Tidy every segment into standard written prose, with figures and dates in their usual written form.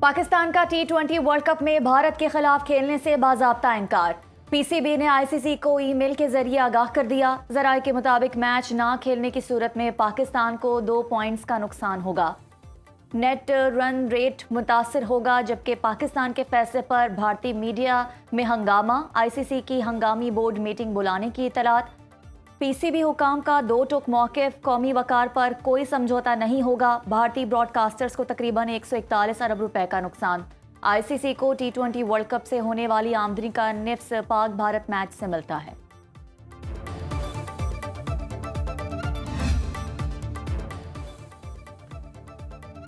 पाकिस्तान का T20 world cup में भारत के खिलाफ खेलने से बाज़ाब्ता इनकार। पीसीबी ने आईसीसी को ईमेल के जरिए आगाह कर दिया। जराये के मुताबिक मैच ना खेलने की सूरत में पाकिस्तान को 2 पॉइंट्स का नुकसान होगा। नेट रन रेट मुतासर होगा, जबकि पाकिस्तान के फैसले पर भारतीय मीडिया में हंगामा। आईसीसी की हंगामी बोर्ड मीटिंग बुलाने की इतलात। पीसीबी हुकाम का 2 टुक मौक़िफ़, कौमी वकार पर कोई समझौता नहीं होगा। भारतीय ब्रॉडकास्टर्स को तकरीबन 141 अरब रुपए का नुकसान। आईसीसी को T20 वर्ल्ड कप से होने वाली आमदनी का निफ्स पाक भारत मैच से मिलता है।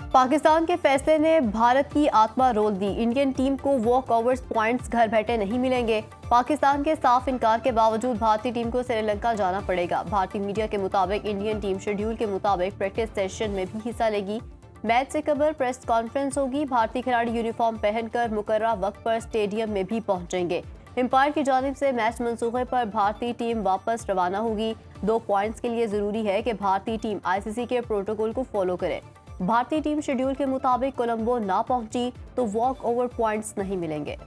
पाकिस्तान के फैसले ने भारत की आत्मा रोल दी। इंडियन टीम को वॉक ओवर्स पॉइंट्स घर बैठे नहीं मिलेंगे। पाकिस्तान के साफ इनकार के बावजूद भारतीय टीम को श्रीलंका जाना पड़ेगा। भारतीय मीडिया के मुताबिक इंडियन टीम शेड्यूल के मुताबिक प्रैक्टिस सेशन में भी हिस्सा लेगी। मैच से कबल प्रेस कॉन्फ्रेंस होगी। भारतीय खिलाड़ी यूनिफॉर्म पहनकर मुकर्ररा वक्त पर स्टेडियम में भी पहुंचेंगे। एम्पायर की जानिब से मैच मंसूखे पर भारतीय टीम वापस रवाना होगी। 2 पॉइंट्स के लिए जरूरी है कि भारतीय टीम आईसीसी के प्रोटोकॉल को फॉलो करे। भारतीय टीम शेड्यूल के मुताबिक कोलंबो ना पहुंची तो वॉक ओवर पॉइंट्स नहीं मिलेंगे।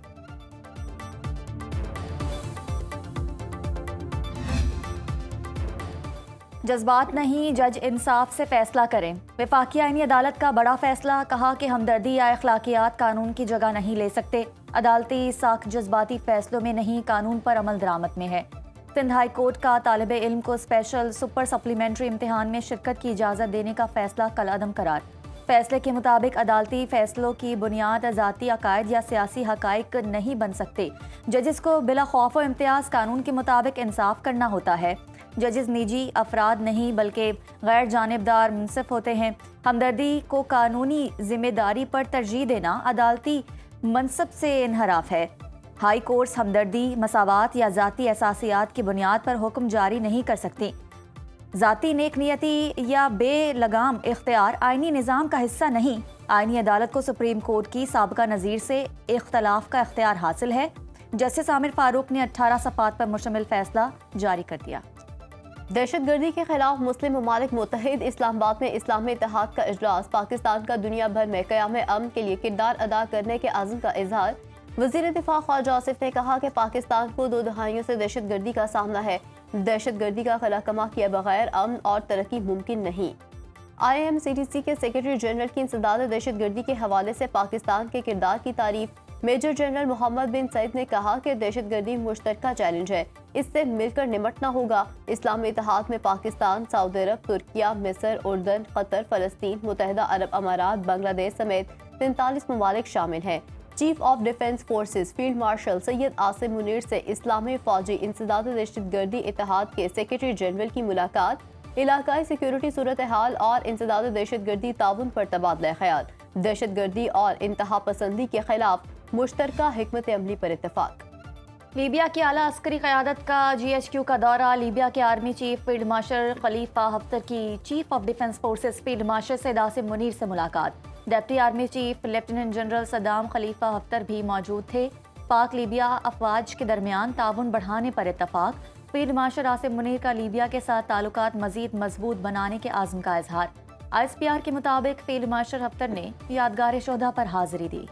जज्बात नहीं, जज इंसाफ से फैसला करें। वफाकी आईनी अदालत का बड़ा फैसला, कहा कि हमदर्दी या अखलाकियात कानून की जगह नहीं ले सकते। अदालती साख जज्बाती फैसलों में नहीं, कानून पर अमल दरामद में है। सिंध हाई कोर्ट का तालिब इल्म को स्पेशल सुपर सप्लीमेंट्री इम्तिहान में शिरकत की इजाज़त देने का फैसला कलअदम करार। फैसले के मुताबिक अदालती फैसलों की बुनियाद ज़ाती अकायद या सियासी हकाइक नहीं बन सकते। जजिस को बिला खौफ व इम्तियाज कानून के मुताबिक इंसाफ करना होता है। जजिस निजी अफराद नहीं बल्कि गैर जानिबदार मुंसिफ होते हैं। हमदर्दी को कानूनी जिम्मेदारी पर तरजीह देना अदालती मनसब से इनहराफ है। हाई कोर्ट्स हमदर्दी, मसावात या ज़ाती एहसासियात की बुनियाद पर हुक्म जारी नहीं कर सकती। ज़ाती नेकनियती या बेलगाम इख्तियार आईनी निज़ाम का हिस्सा नहीं। आईनी अदालत को सुप्रीम कोर्ट की साबका नज़ीर से इख्तलाफ का इख्तियार हासिल है। जस्टिस आमिर फारूक ने 18 सफ़ात पर मुश्तमिल फैसला जारी कर दिया। दहशतगर्दी के खिलाफ मुस्लिम ममालिक मुत्तहिद इस्लामाबाद में इस्लामी इत्तेहाद का इजलास। पाकिस्तान का दुनिया भर में क़याम अमन के लिए किरदार अदा करने के आज़म का इजहार। वज़ीर दिफा ख्वाजा आसिफ ने कहा कि पाकिस्तान को 2 दहाइयों से दहशतगर्दी का सामना है। दहशतगर्दी का खलाकमा किए बगैर अमन और तरक्की मुमकिन नहीं। IMCTC के सेक्रेटरी जनरल की इंसदाद दहशतगर्दी के हवाले से पाकिस्तान के किरदार की तारीफ। मेजर जनरल मोहम्मद बिन सईद ने कहा कि दहशतगर्दी मुश्तरका चैलेंज है, इससे मिलकर निमटना होगा। इस्लामी इत्तेहाद में पाकिस्तान, सऊदी अरब, तुर्किया, मिस्र, उर्दन, कतर, फ़लस्तीन, मुत्तहिदा अरब अमारात, बांग्लादेश समेत 43 ममालिक शामिल हैं। Chief of defence forces field marshal Syed Asim Munir से इस्लामी फौजी इंसदाद दहशतगर्दी इत्तेहाद के सेक्रेटरी जनरल की मुलाकात। इलाकाई सिक्योरिटी सूरत हाल और इंसदाद दहशतगर्दी ताउन पर तबादला ख्याल। दहशतगर्दी और इंतहा पसंदी के खिलाफ मुश्तरका हिकमत अमली पर इत्तेफाक। लीबिया की आला अस्करी क़यादत का GHQ का दौरा। लीबिया के army chief field marshal Khalifa Haftar की chief of defence forces field marshal Syed Asim Munir से मुलाकात। Deputy army chief lieutenant general Saddam Khalifa Haftar भी मौजूद थे। पाक लीबिया अफवाज के दरमियान ताउन बढ़ाने पर इत्तफाक। फील्ड मार्शल आसिम मुनीर का लीबिया के साथ ताल्लुकात मजीद मजबूत बनाने के आज़म का इजहार। ISPR के मुताबिक फील्ड मार्शल हफ्तर ने यादगार शोहदा पर हाजिरी दी।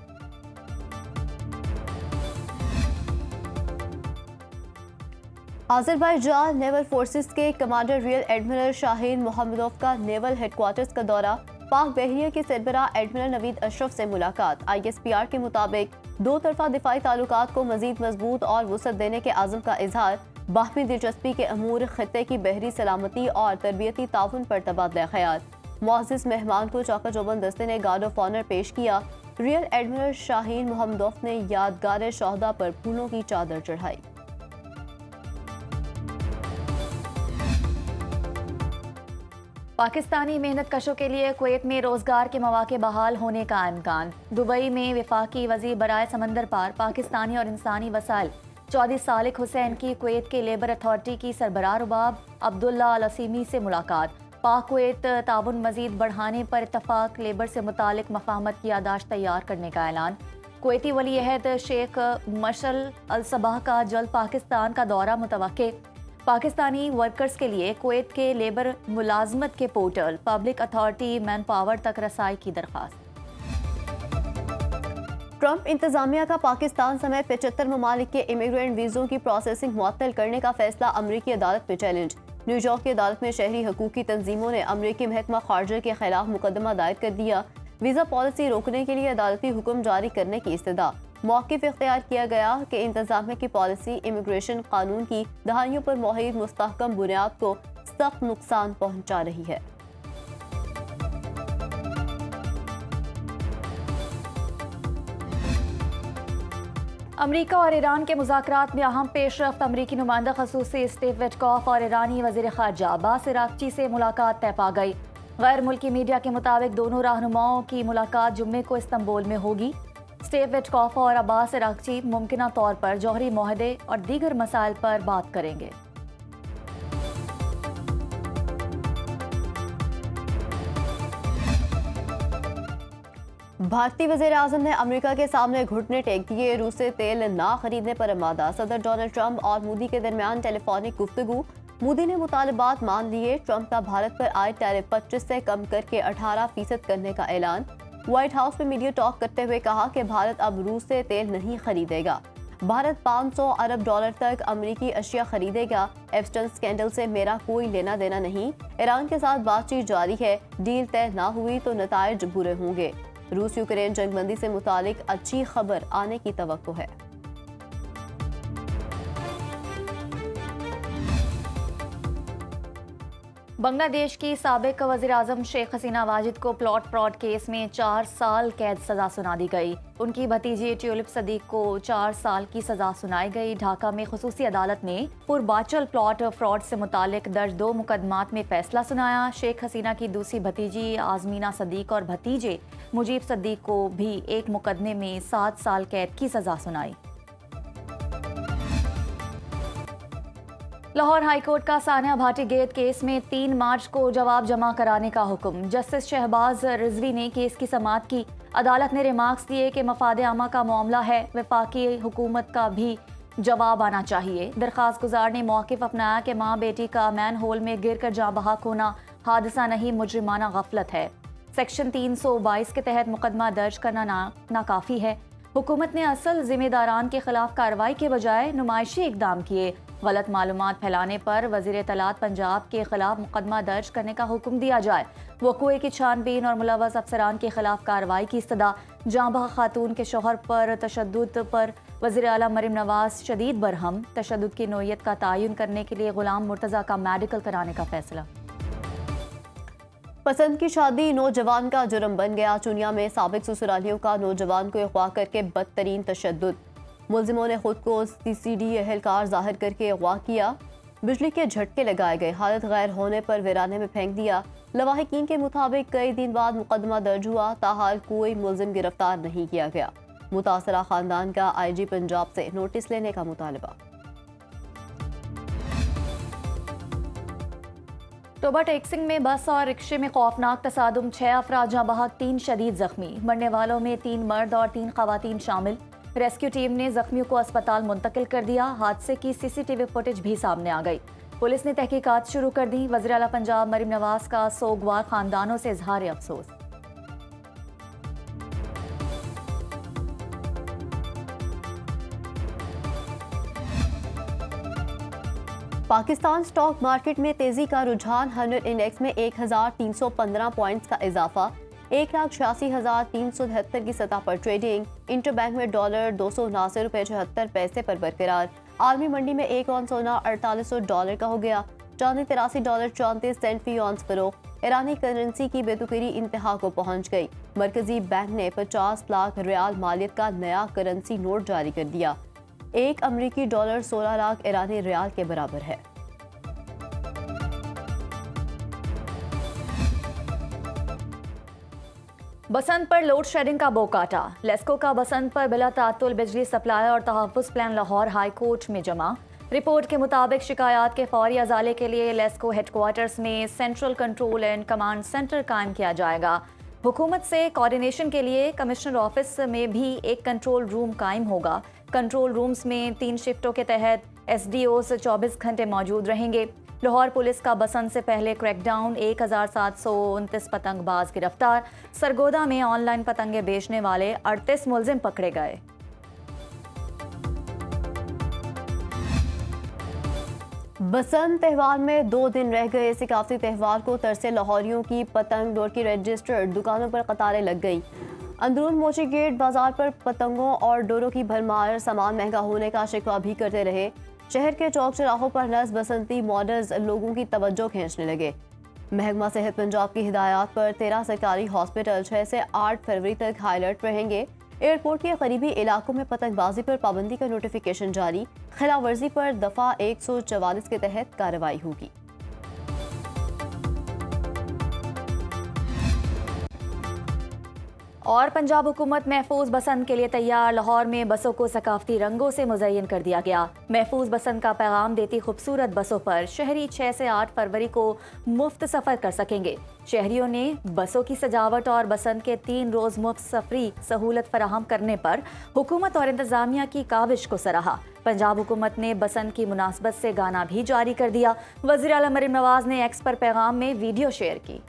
अज़रबैजान नेवल फोर्सेस के कमांडर रियल एडमिरल शाहीन मोहम्मदोव का नेवल हेडक्वार्टर्स का दौरा। पाक बहरिया के सरबराह एडमिरल नवीद अशरफ से मुलाकात। ISPR के मुताबिक 2 तरफा दिफाई ताल्लुकात को मजीद मजबूत और वसअत देने के आज़म का इजहार। बाहमी दिलचस्पी के अमूर खित्ते की बहरी सलामती और तरबियती ताउन पर तबादला ख्याल। मुअज़्ज़िज़ मेहमान को चाका चौबंद दस्ते ने गार्ड ऑफ ऑनर पेश किया। रियल एडमिरल शाहीन मोहम्मदोव ने यादगार शोहदा पर फूलों की चादर चढ़ाई। पाकिस्तानी मेहनत कशों के लिए कुवैत में रोजगार के मौके बहाल होने का इम्कान। दुबई में वफाकी वज़ीर बराए समंदर पार पाकिस्तानी और इंसानी वसाइल चौधरी सालिक हुसैन की कुवैत के लेबर अथॉरिटी की सरबराह रुबाब अब्दुल्ला अल असीमी से मुलाकात। पाक कुवैत ताउन मजीद बढ़ाने पर इत्तफाक। लेबर से मुतालिक मफाहमत की यादाश्त तैयार करने का ऐलान। कुवैती वली अहद शेख मशल अल सबाह का जल्द पाकिस्तान का दौरा मुतवक्के। पाकिस्तानी वर्कर्स के लिए कुवैत के लेबर मुलाजमत के portal public authority man power तक रसाई की दरख्वास्त। ट्रंप इंतजामिया का पाकिस्तान समेत 75 ममालिक के इमिग्रेंट वीज़ों की प्रोसेसिंग मुअत्तल करने का फैसला अमरीकी अदालत में चैलेंज। न्यूयॉर्क की अदालत में शहरी हकूकी तंजीमों ने अमरीकी महकमा खारजा के खिलाफ मुकदमा दायर कर दिया। वीज़ा पॉलिसी रोकने के लिए अदालती हुक्म जारी करने की इस्तदा। मौक़िफ़ इख्तियार किया गया कि इंतजामिया की पॉलिसी इमिग्रेशन कानून की दहाइयों पर मौजूद मुस्तहकम बुनियाद को सख्त नुकसान पहुँचा रही है। अमरीका और ईरान के मुज़ाकरात में अहम पेशरफ्त। अमरीकी नुमाइंदा ख़ुसूसी स्टीव विटकॉफ और ईरानी वज़ीर ख़ारजा अब्बास अराग़ची से मुलाकात तय पा गई। गैर मुल्की मीडिया के मुताबिक दोनों रहनुमाओं की मुलाकात जुम्मे को इस्तांबुल में होगी। स्टीव विटकॉफ और अब्बास अराग़ची मुमकिना तौर पर जौहरी मुआहदे और दीगर मसाइल पर बात करेंगे। भारतीय वज़ीर आज़म ने अमेरिका के सामने घुटने टेक दिए। रूस से तेल ना खरीदने पर आमादा। सदर डोनाल्ड ट्रंप और मोदी के दरमियान टेलीफोनिक गुफ्तगू। मोदी ने मुतालबात मान लिए। ट्रंप का भारत पर आए टैरिफ 25 से कम करके 18% करने का ऐलान। व्हाइट हाउस में मीडिया टॉक करते हुए कहा कि भारत अब रूस से तेल नहीं खरीदेगा। भारत 500 अरब डॉलर तक अमरीकी अशिया खरीदेगा। एप्स्टाइन स्कैंडल से मेरा कोई लेना देना नहीं। ईरान के साथ बातचीत जारी है। डील तय ना हुई तो नताइज बुरे होंगे। रूस यूक्रेन जंगबंदी से मुतालिक अच्छी खबर आने की तवक्को है। बांग्लादेश की साबिक वज़ीर आज़म शेख हसीना वाजिद को प्लॉट फ्रॉड केस में 4 साल कैद सजा सुना दी गई। उनकी भतीजी ट्यूलिप सदीक को 4 साल की सजा सुनाई गई। ढाका में खुसूसी अदालत ने पूर्वांचल प्लॉट फ्रॉड से मुतालिक दर्ज 2 मुकदमात में फैसला सुनाया। शेख हसीना की दूसरी भतीजी आज़मीना सदीक और भतीजे मुजीब सदीक को भी एक मुकदमे में 7 साल कैद की सजा सुनाई। लाहौर हाईकोर्ट का सानिया भाटी गेट केस में 3 मार्च को जवाब जमा कराने का हुक्म। जस्टिस शहबाज रिजवी ने केस की समाअत की। अदालत ने रिमार्क्स दिए कि मफाद आमा का मामला है, वफाकी हुकूमत का भी जवाब आना चाहिए। दरख्वास्त गुजार ने मौक़िफ़ अपनाया कि माँ बेटी का मैन होल में गिर कर जाँ बहक होना हादसा नहीं, मुजरिमाना गफलत है। सेक्शन 322 के तहत मुकदमा दर्ज करना नाकाफ़ी है। हुकूमत ने असल जिम्मेदारान के खिलाफ कार्रवाई के बजाय नुमाइशी इकदाम किए। गलत मालूमात फैलाने पर वज़ीर इत्तलात पंजाब के खिलाफ मुकदमा दर्ज करने का हुक्म दिया जाए। वक़ूए की छानबीन और मुलव्वस अफसरान के खिलाफ कार्रवाई की इस्तदा। जाँ बहक खातून के शोहर पर तशद्दुद पर वज़ीर आला मरीम नवाज शदीद बरहम। तशद्दुद की नोयत का तयन करने के लिए गुलाम मुर्तज़ा का मेडिकल कराने का फैसला। पसंद की शादी नौजवान का जुर्म बन गया। चुनिया में साबिक ससुरालियों का नौजवान को अगवा करके बदतरीन तशद्दुद। मुलजिमों ने खुद को CCD एहलकार जाहिर करके अगवा किया। बिजली के झटके लगाए गए। हालत गैर होने पर वीराने में फेंक दिया। लवाहिकीन के मुताबिक कई दिन बाद मुकदमा दर्ज हुआ, ताहाल कोई मुलजिम गिरफ्तार नहीं किया गया। मुतासरा खानदान का IG पंजाब से नोटिस लेने का मुतालबा। टोबा टेक्सिंग में बस और रिक्शे में खौफनाक तसादुम। 6 अफराद जाँ बहक, 3 शदीद जख्मी। मरने वालों में 3 मर्द और 3 खवातीन शामिल। रेस्क्यू टीम ने जख्मियों को अस्पताल मुंतकिल कर दिया। हादसे की CCTV फुटेज भी सामने आ गई। पुलिस ने तहकीकात शुरू कर दी। वज़ीर आला पंजाब मरीम नवाज का सोगवार खानदानों से इजहार अफसोस। पाकिस्तान स्टॉक मार्केट में तेजी का रुझान। 100 इंडेक्स में 1315 पॉइंट्स का इजाफा। 1,86,373 की सतह पर ट्रेडिंग। इंटरबैंक में डॉलर $279.74 पर बरकरार। आलमी मंडी में एक औंस सोना $4800 का हो गया। चांदी $83.34 फी औंस फरोख्त। ईरानी करेंसी की बेतुकीरी इंतहा को पहुंच गई। मरकजी बैंक ने 50 लाख रियाल मालियत का नया करेंसी नोट जारी कर दिया। एक अमरीकी डॉलर 16 लाख ईरानी रियाल के बराबर है। बसंत पर लोड शेडिंग का बोकाटा। लेस्को का बसंत पर बिला तातुल बिजली सप्लाई और तहफ़्फ़ुज़ प्लान लाहौर हाई कोर्ट में जमा। रिपोर्ट के मुताबिक शिकायत के फौरी अजाले के लिए लेस्को हेडक्वार्टर्स में central control and command centre कायम किया जाएगा। हुकूमत से कोऑर्डिनेशन के लिए कमिश्नर ऑफिस में भी एक कंट्रोल रूम कायम होगा। कंट्रोल रूम्स में 3 शिफ्टों के तहत SDOs 24 घंटे मौजूद रहेंगे। लाहौर पुलिस का बसंत से पहले क्रैकडाउन, 1729 पतंगबाज गिरफ्तार। सरगोदा में ऑनलाइन पतंगे बेचने वाले 38 मुलजिम पकड़े गए। बसंत त्यौहार में 2 दिन रह गए सकाफती त्यौहार को तरसे लाहौरियों की पतंग डोर की रजिस्टर्ड दुकानों पर कतारें लग गई। अंदरून मोची गेट बाजार पर पतंगों और डोरों की भरमार, सामान महंगा होने का शिकवा भी करते रहे। शहर के चौक चौराहों पर नस्ब बसंती मॉडल्स लोगों की तवज्जो खींचने लगे। महकमा सेहत पंजाब की हिदायत पर 13 सरकारी हॉस्पिटल 6 से 8 फरवरी तक हाई अलर्ट रहेंगे। एयरपोर्ट के करीबी इलाकों में पतंगबाजी पर पाबंदी का नोटिफिकेशन जारी। खिलाफ वर्जी पर दफा 144 के तहत कार्रवाई होगी। और पंजाब हुकूमत महफूज बसंत के लिए तैयार। लाहौर में बसों को सकाफती रंगों से मुज़य्यन कर दिया गया। महफूज बसंत का पैगाम देती खूबसूरत बसों पर शहरी 6 से 8 फरवरी को मुफ्त सफ़र कर सकेंगे। शहरियों ने बसों की सजावट और बसंत के 3 रोज़ मुफ्त सफरी सहूलत फराहम करने पर हुकूमत और इंतजामिया की काविश को सराहा। पंजाब हुकूमत ने बसंत की मुनासबत से गाना भी जारी कर दिया। वज़ीर आला मरीम नवाज ने एक्स पर पैगाम में वीडियो शेयर की।